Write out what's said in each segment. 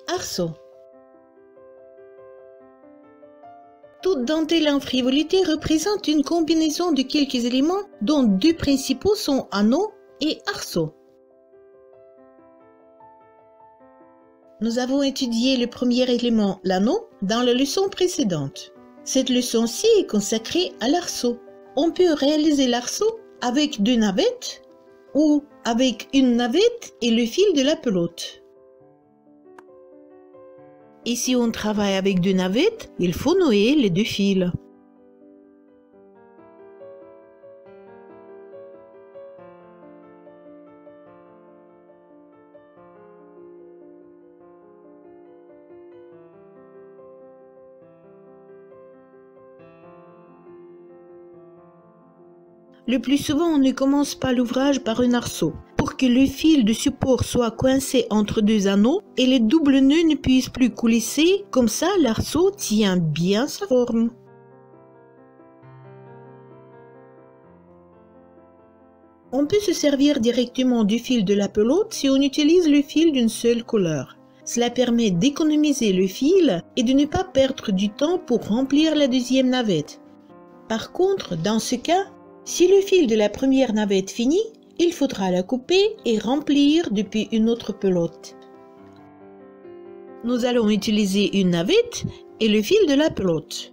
Arceau. Toute dentelle en frivolité représente une combinaison de quelques éléments dont deux principaux sont anneau et arceau. Nous avons étudié le premier élément, l'anneau, dans la leçon précédente. Cette leçon-ci est consacrée à l'arceau. On peut réaliser l'arceau avec deux navettes ou avec une navette et le fil de la pelote. Et si on travaille avec deux navettes, il faut nouer les deux fils. Le plus souvent, on ne commence pas l'ouvrage par un arceau, pour que le fil de support soit coincé entre deux anneaux et les doubles nœuds ne puissent plus coulisser, comme ça l'arceau tient bien sa forme. On peut se servir directement du fil de la pelote si on utilise le fil d'une seule couleur. Cela permet d'économiser le fil et de ne pas perdre du temps pour remplir la deuxième navette. Par contre, dans ce cas, si le fil de la première navette finit, il faudra la couper et remplir depuis une autre pelote. Nous allons utiliser une navette et le fil de la pelote.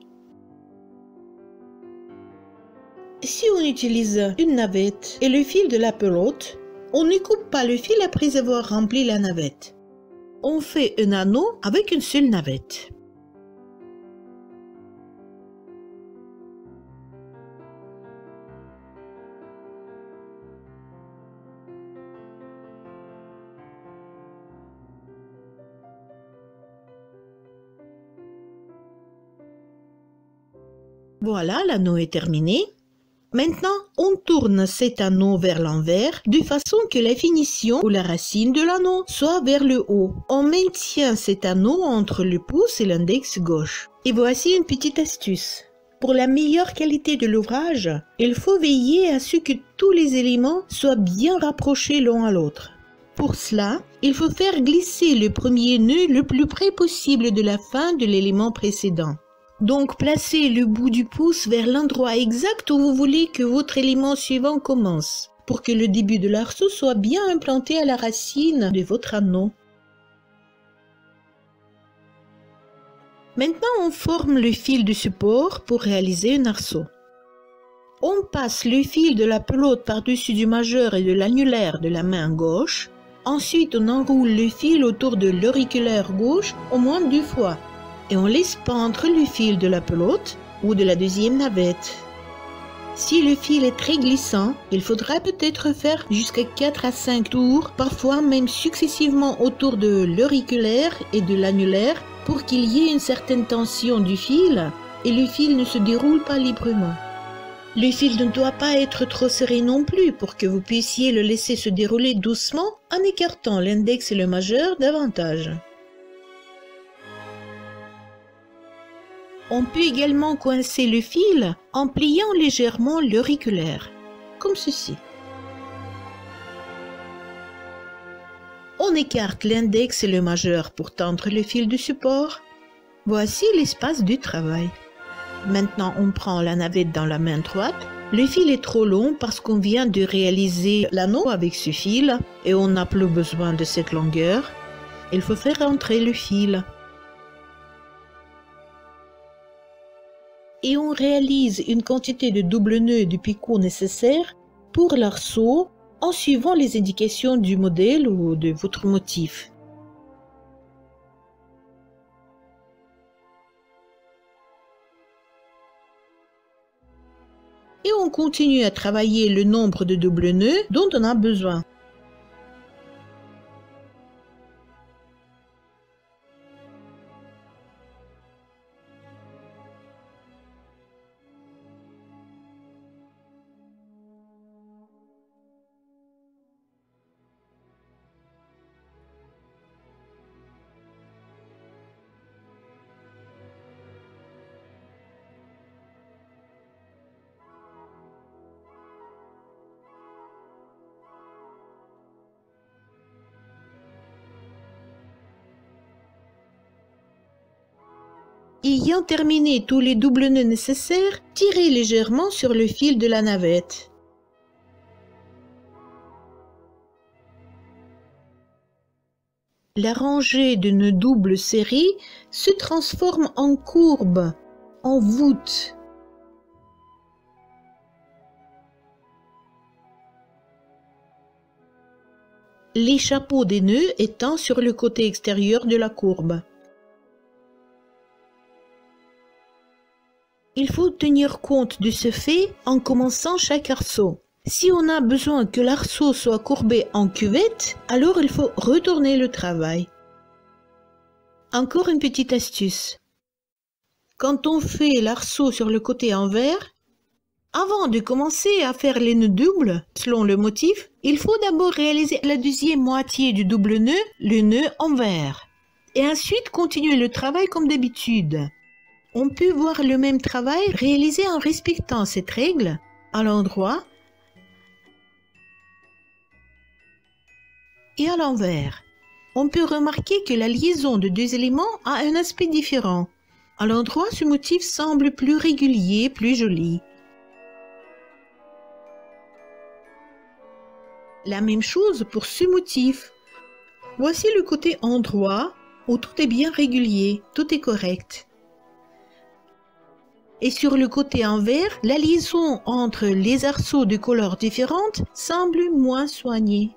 Si on utilise une navette et le fil de la pelote, on ne coupe pas le fil après avoir rempli la navette. On fait un anneau avec une seule navette. Voilà, l'anneau est terminé. Maintenant, on tourne cet anneau vers l'envers de façon que la finition ou la racine de l'anneau soit vers le haut. On maintient cet anneau entre le pouce et l'index gauche. Et voici une petite astuce. Pour la meilleure qualité de l'ouvrage, il faut veiller à ce que tous les éléments soient bien rapprochés l'un à l'autre. Pour cela, il faut faire glisser le premier nœud le plus près possible de la fin de l'élément précédent. Donc, placez le bout du pouce vers l'endroit exact où vous voulez que votre élément suivant commence, pour que le début de l'arceau soit bien implanté à la racine de votre anneau. Maintenant, on forme le fil de support pour réaliser un arceau. On passe le fil de la pelote par-dessus du majeur et de l'annulaire de la main gauche. Ensuite, on enroule le fil autour de l'auriculaire gauche au moins 2 fois. Et on laisse pendre le fil de la pelote ou de la deuxième navette. Si le fil est très glissant, il faudra peut-être faire jusqu'à 4 à 5 tours, parfois même successivement autour de l'auriculaire et de l'annulaire pour qu'il y ait une certaine tension du fil et le fil ne se déroule pas librement. Le fil ne doit pas être trop serré non plus pour que vous puissiez le laisser se dérouler doucement en écartant l'index et le majeur davantage. On peut également coincer le fil en pliant légèrement l'auriculaire, comme ceci. On écarte l'index et le majeur pour tendre le fil du support. Voici l'espace du travail. Maintenant, on prend la navette dans la main droite. Le fil est trop long parce qu'on vient de réaliser l'anneau avec ce fil et on n'a plus besoin de cette longueur. Il faut faire entrer le fil. Et on réalise une quantité de double nœuds du picot nécessaire pour l'arceau en suivant les indications du modèle ou de votre motif. Et on continue à travailler le nombre de double nœuds dont on a besoin. Ayant terminé tous les doubles nœuds nécessaires, tirez légèrement sur le fil de la navette. La rangée de nœuds doubles serrés se transforme en courbe, en voûte. Les chapeaux des nœuds étant sur le côté extérieur de la courbe. Il faut tenir compte de ce fait en commençant chaque arceau. Si on a besoin que l'arceau soit courbé en cuvette, alors il faut retourner le travail. Encore une petite astuce. Quand on fait l'arceau sur le côté envers, avant de commencer à faire les nœuds doubles, selon le motif, il faut d'abord réaliser la deuxième moitié du double nœud, le nœud envers. Et ensuite continuer le travail comme d'habitude. On peut voir le même travail réalisé en respectant cette règle à l'endroit et à l'envers. On peut remarquer que la liaison de deux éléments a un aspect différent. À l'endroit, ce motif semble plus régulier, plus joli. La même chose pour ce motif. Voici le côté endroit où tout est bien régulier, tout est correct. Et sur le côté envers, la liaison entre les arceaux de couleurs différentes semble moins soignée.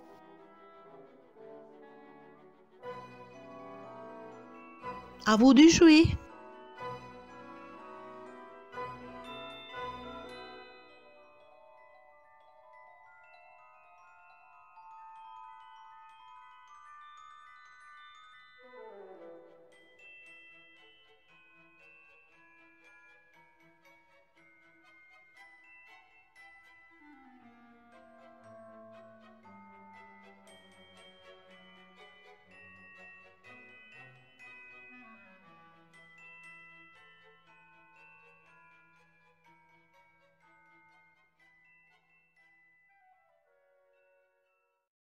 À vous de jouer!